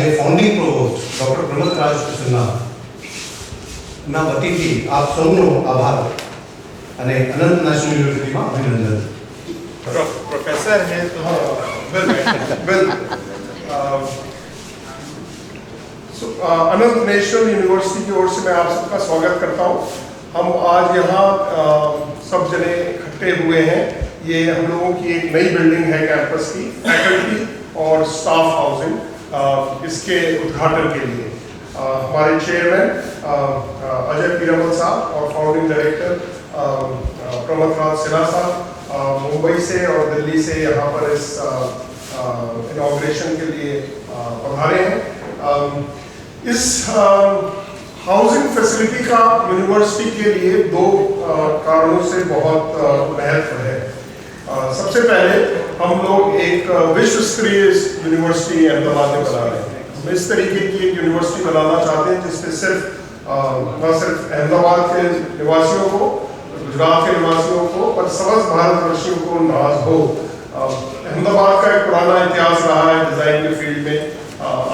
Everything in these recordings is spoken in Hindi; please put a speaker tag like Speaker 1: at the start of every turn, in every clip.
Speaker 1: આજે ફાઉન્ડિંગ પ્રોવોસ્ટ ડૉક્ટર પ્રમથરાજ કૃષ્ણના વતીથી આપ સૌનો આભાર અને અનંત નેશનલ યુનિવર્સિટીમાં અભિનંદન.
Speaker 2: प्रोफेसर हैं तो अनंत नेशनल यूनिवर्सिटी की ओर से मैं आप सबका स्वागत करता हूँ. हम आज यहाँ सब जने इकट्ठे हुए हैं. ये हम लोगों की एक नई बिल्डिंग है कैंपस की, फैकल्टी और स्टाफ हाउसिंग, इसके उद्घाटन के लिए हमारे चेयरमैन अजय पीरामल साहब और फाउंडिंग डायरेक्टर प्रमथराज सिन्हा साहब मुंबई से और दिल्ली से यहाँ पर इस इनॉग्रेशन के लिए पधारे हैं. इस हाउसिंग फैसिलिटी का यूनिवर्सिटी के लिए दो कारणों से बहुत महत्व है. सबसे पहले हम लोग एक विश्व स्तरीय यूनिवर्सिटी अहमदाबाद में बना रहे हैं. हम इस तरीके की एक यूनिवर्सिटी बनाना चाहते हैं जिसमें न सिर्फ अहमदाबाद के निवासियों को, गुजरात के निवासियों को, पर समस्त भारतवर्षियों को नाज हो. अहमदाबाद का एक पुराना इतिहास रहा है डिज़ाइन के फील्ड में.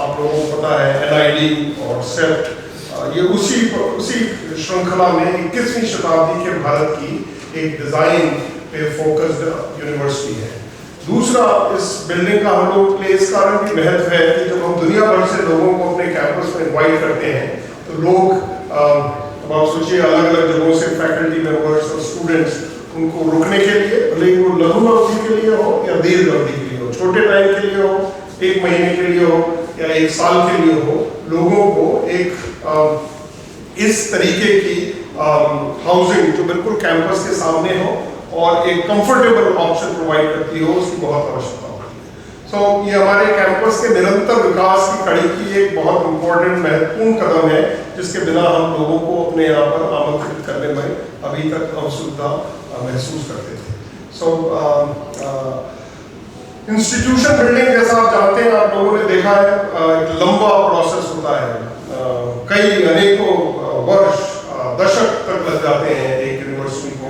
Speaker 2: आप लोगों को पता है NID और सेट, ये उसी श्रृंखला में 21वीं शताब्दी के भारत की एक डिज़ाइन पे फोकस्ड यूनिवर्सिटी है. दूसरा, इस बिल्डिंग का हम लोग के लिए इस कारण भी महत्व है कि जब हम दुनिया भर से लोगों को अपने कैंपस में इन्वाइट करते हैं तो लोग अब आप सोचिए अलग अलग जगहों से फैकल्टी मेंबर्स और स्टूडेंट्स उनको रुकने के लिए, भले ही वो लघु अवधि के लिए हो या दीर्घ अवधि के लिए हो, छोटे टाइम के लिए हो, 1 महीने के लिए हो या 1 साल के लिए हो, लोगों को एक इस तरीके की हाउसिंग जो बिल्कुल कैंपस के सामने हो और एक कंफर्टेबल ऑप्शन प्रोवाइड करती हो, उसकी बहुत आवश्यकता होती है. सो ये हमारे कैंपस के निरंतर विकास की कड़ी की एक बहुत इम्पोर्टेंट महत्वपूर्ण कदम है जिसके बिना हम लोगों को अपने यहाँ पर आमंत्रित करने में अभी तक असुविधा महसूस करते थे. सो इंस्टीट्यूशन बिल्डिंग जैसा आप जानते हैं, आप लोगों ने देखा है, एक लंबा प्रोसेस होता है. कई अनेकों वर्ष दशक तक लग जाते हैं एक यूनिवर्सिटी को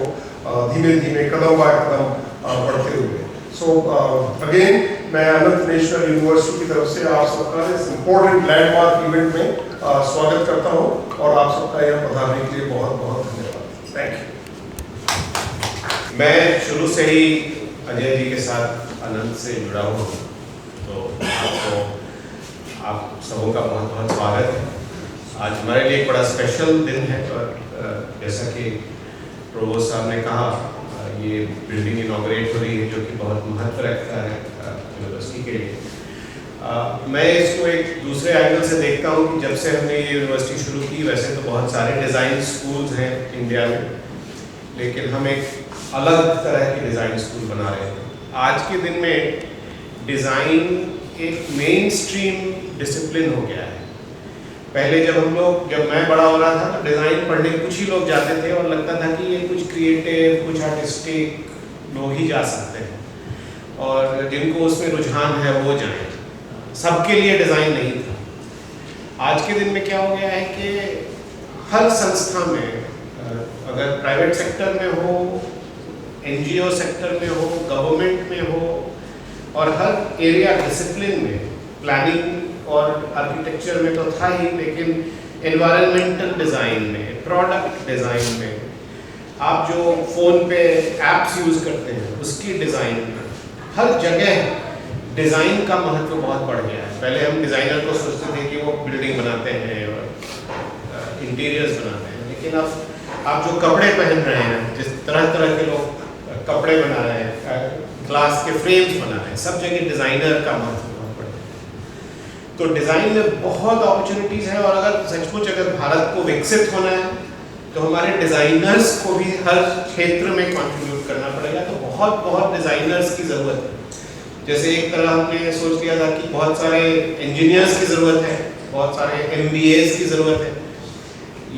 Speaker 2: धीमे धीमे कदम बाय कदम बढ़ते हुए. सो अगेन मैं अनंत नेशनल यूनिवर्सिटी की तरफ से आप सबका इस इम्पोर्टेंट लैंडमार्क इवेंट में स्वागत करता हूँ और आप सबका यहाँ पधारने के लिए बहुत बहुत धन्यवाद. Thank you.
Speaker 3: मैं शुरू से ही अजय जी के साथ अनंत से जुड़ा हुआ हूँ, तो आप सबों का बहुत बहुत स्वागत है. आज हमारे लिए एक बड़ा स्पेशल दिन है और जैसा कि प्रोवोस्ट साहब ने कहा, ये बिल्डिंग इनॉग्रेट हो रही है जो कि बहुत महत्व रखता है यूनिवर्सिटी के लिए. मैं इसको एक दूसरे एंगल से देखता हूँ कि जब से हमने ये यूनिवर्सिटी शुरू की, वैसे तो बहुत सारे डिज़ाइन स्कूल्स हैं इंडिया में, लेकिन हम एक अलग तरह की डिज़ाइन स्कूल बना रहे हैं. आज के दिन में डिज़ाइन एक मेन स्ट्रीम डिसिप्लिन हो गया है. पहले जब मैं बड़ा हो रहा था तो डिज़ाइन पढ़ने कुछ ही लोग जाते थे और लगता था कि ये कुछ क्रिएटिव, कुछ आर्टिस्टिक लोग ही जा सकते हैं और जिनको उसमें रुझान है वो जाएं. सबके लिए डिज़ाइन नहीं था. आज के दिन में क्या हो गया है कि हर संस्था में, अगर प्राइवेट सेक्टर में हो, NGO सेक्टर में हो, गवर्नमेंट में हो, और हर एरिया डिसिप्लिन में, प्लानिंग और आर्किटेक्चर में तो था ही, लेकिन एनवायरनमेंटल डिज़ाइन में, प्रोडक्ट डिज़ाइन में, आप जो फ़ोन पे एप्स यूज़ करते हैं उसकी डिज़ाइन में, हर जगह डिज़ाइन का महत्व बहुत बढ़ गया है. पहले हम डिज़ाइनर को सोचते थे कि वो बिल्डिंग बनाते हैं और इंटीरियर्स बनाते हैं, लेकिन अब आप जो कपड़े पहन रहे हैं, जिस तरह तरह के लोग कपड़े बना रहे हैं, ग्लास के फ्रेम्स बना रहे हैं, सब जगह डिज़ाइनर का महत्व बहुत बढ़ गया. तो डिज़ाइन में बहुत अपॉर्चुनिटीज़ हैं और अगर भारत को विकसित होना है तो हमारे डिज़ाइनर्स को भी हर क्षेत्र में कंट्रीब्यूट करना पड़ेगा. तो बहुत बहुत डिज़ाइनर्स की ज़रूरत है. जैसे एक तरह हमने सोच लिया था कि बहुत सारे इंजीनियर्स की ज़रूरत है, बहुत सारे MBAs की ज़रूरत है.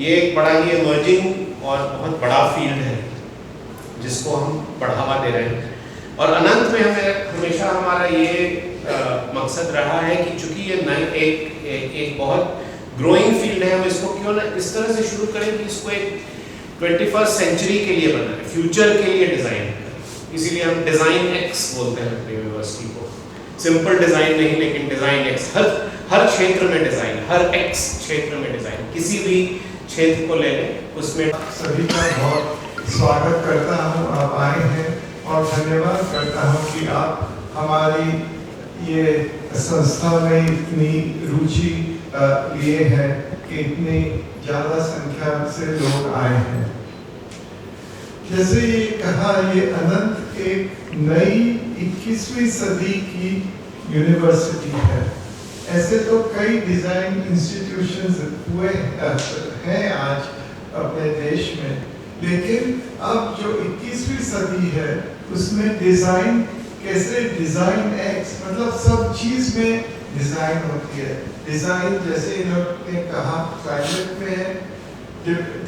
Speaker 3: ये एक बड़ा ही इमर्जिंग और बहुत बड़ा फील्ड है जिसको हम बढ़ावा दे रहे हैं. और अनंत में हमेशा हमारा ये मकसद रहा है कि चूंकि ये एक बहुत ग्रोइंग फील्ड है, हम इसको क्यों ना इस तरह से शुरू करें कि इसको एक 21st सेंचुरी के लिए बनाएं, फ्यूचर के लिए डिज़ाइन करें. इसीलिए हम डिज़ाइन X बोलते हैं अपनी यूनिवर्सिटी को. सिंपल डिज़ाइन नहीं, लेकिन डिज़ाइन X. हर क्षेत्र में डिजाइन, हर एक्स क्षेत्र में डिजाइन, किसी भी क्षेत्र को ले लें उसमें।
Speaker 4: सभी का बहुत स्वागत करता हूं, आप आए हैं और धन्यवाद करता हूं कि आप हमारी ये संस्था में इतनी रुचि लिए हैं कि इतनी ज़्यादा संख्या से लोग आए हैं। जैसे ये कहा, ये अनंत एक नई 21वीं सदी की यूनिवर्सिटी है। ऐसे तो कई डिजाइन इंस्टीट्यूशंस हुए हैं आज अपने देश में, लेकिन अब जो 21वीं सदी है उसमें डिजाइन कैसे, डिजाइन एक्स मतलब सब चीज में डिजाइन होती है। डिजाइन जैसे इन्होंने कहा क्लाइमेट में है,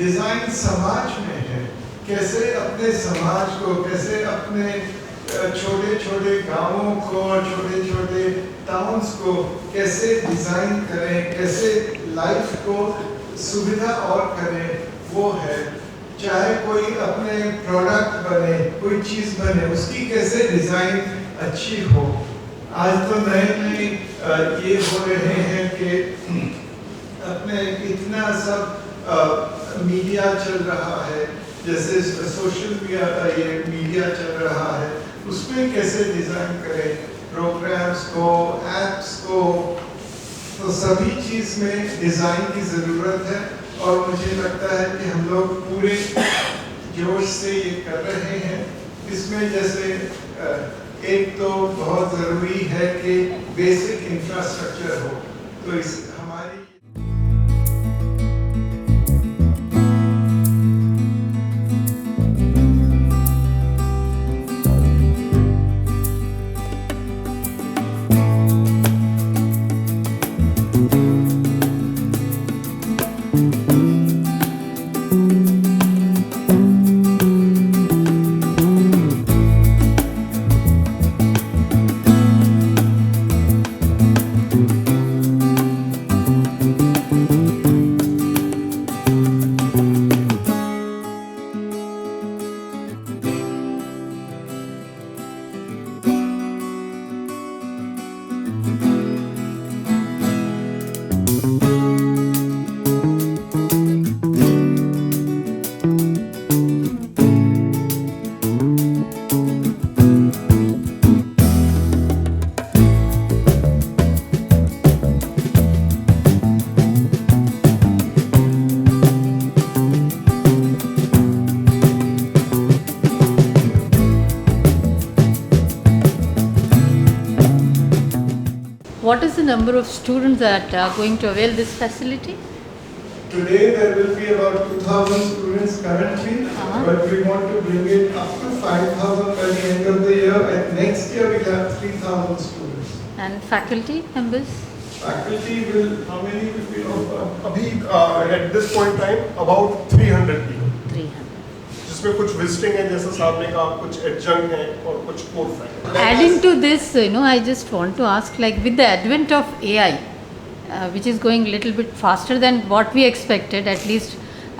Speaker 4: डिजाइन समाज में है, कैसे अपने समाज को, कैसे अपने छोटे छोटे गांवों को, छोटे छोटे टाउन्स को कैसे डिजाइन करें, कैसे लाइफ को सुविधा और करें, वो है। चाहे कोई अपने प्रोडक्ट बने, कोई चीज बने, उसकी कैसे डिजाइन अच्छी हो। आज तो नए नए ये हो रहे हैं कि अपने इतना सब मीडिया चल रहा है, जैसे सोशल मीडिया चल रहा है, उसमें कैसे डिजाइन करें प्रोग्राम्स को, एप्स को। तो सभी चीज में डिजाइन की जरूरत है और मुझे लगता है कि हम लोग पूरे जोश से ये कर रहे हैं। इसमें जैसे एक तो बहुत जरूरी है कि बेसिक इंफ्रास्ट्रक्चर हो, तो इस हमारी
Speaker 5: What is the number of students that are going to avail this facility?
Speaker 4: Today there will be about 2,000 students currently, but we want to bring it up to 5,000 by the end of the year, and next year we'll have 3,000 students.
Speaker 5: And faculty members?
Speaker 4: Faculty will, how many will be over?
Speaker 2: अभी at this point in time about 300 people,
Speaker 5: 300.
Speaker 2: जिसमें कुछ विजिटिंग है जैसा साहब ने कहा, कुछ एडजंक्ट हैं और कुछ core faculty.
Speaker 5: Adding to this, I just want to ask, like with the advent of AI, which is going a little bit faster than what we expected, at least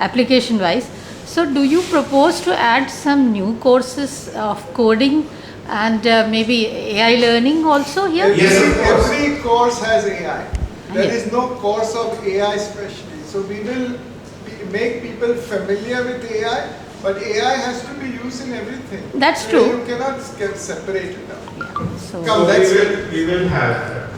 Speaker 5: application wise. So do you propose to add some new courses of coding and maybe AI learning also here?
Speaker 3: Yes, of course.
Speaker 4: Every course has AI. There
Speaker 5: Yes.
Speaker 4: is no course of AI specially. So we will make people familiar with AI, but AI has to be used in everything.
Speaker 5: That's
Speaker 4: So
Speaker 5: true.
Speaker 4: You cannot separate it out.
Speaker 5: So
Speaker 4: Come, let's
Speaker 6: we will have